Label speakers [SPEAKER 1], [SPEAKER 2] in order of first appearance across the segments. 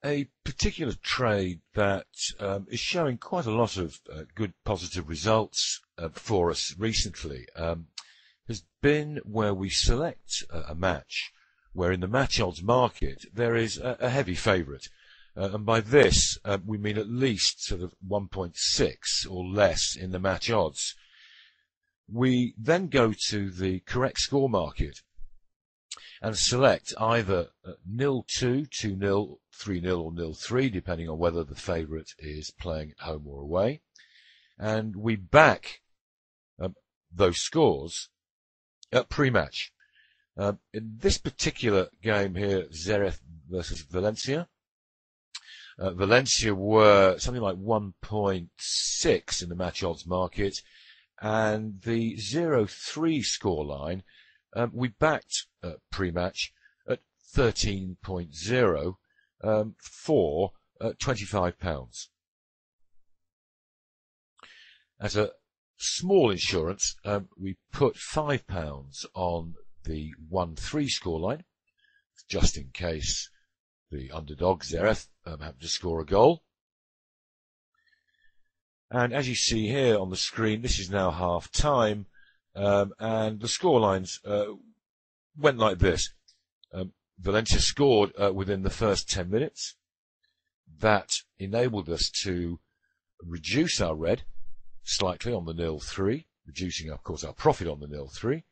[SPEAKER 1] A particular trade that is showing quite a lot of good positive results for us recently has been where we select a match where in the match odds market there is a heavy favourite. And by this we mean at least sort of 1.6 or less in the match odds. We then go to the correct score market and select either 0-2, 2-0, 3-0 or 0-3, depending on whether the favourite is playing at home or away. And we back those scores at pre-match. In this particular game here, Zenit versus Valencia, Valencia were something like 1.6 in the match odds market, and the 0-3 scoreline we backed pre-match at 13.0 for £25. As a small insurance, we put £5 on the 1-3 scoreline, just in case the underdog Zenit happened to score a goal. And as you see here on the screen, this is now half time, and the scorelines went like this. Valencia scored within the first 10 minutes. That enabled us to reduce our red slightly on the 0-3, reducing, of course, our profit on the 0-3.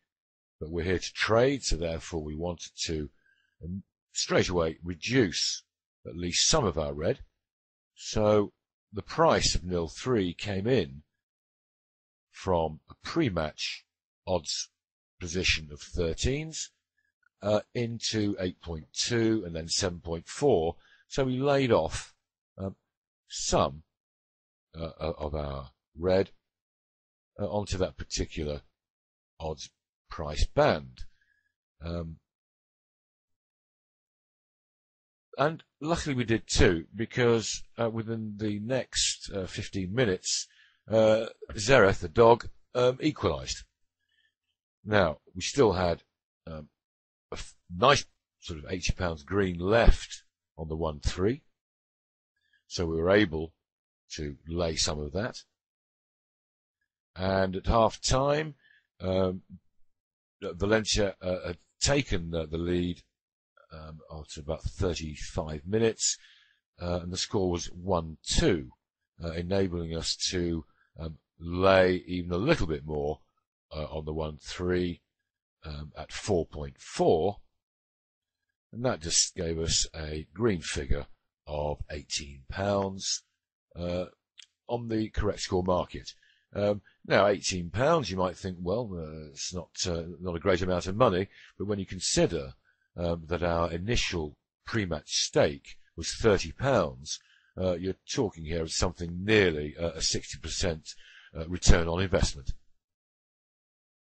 [SPEAKER 1] But we're here to trade, so therefore we wanted to straight away reduce at least some of our red. So the price of 0-3 came in from a pre-match odds position of 13s into 8.2 and then 7.4. So we laid off some of our red onto that particular odds price band. And luckily we did too, because within the next 15 minutes, Zenit, the dog, equalised. Now, we still had a nice sort of £80 green left on the 1-3, so we were able to lay some of that. And at half time, Valencia had taken the lead after about 35 minutes, and the score was 1-2, enabling us to lay even a little bit more on the 1-3 at 4.4, and that just gave us a green figure of £18 on the correct score market. Now, £18, you might think, well, it's not a great amount of money, but when you consider that our initial pre-match stake was £30, you're talking here of something nearly a 60% return on investment.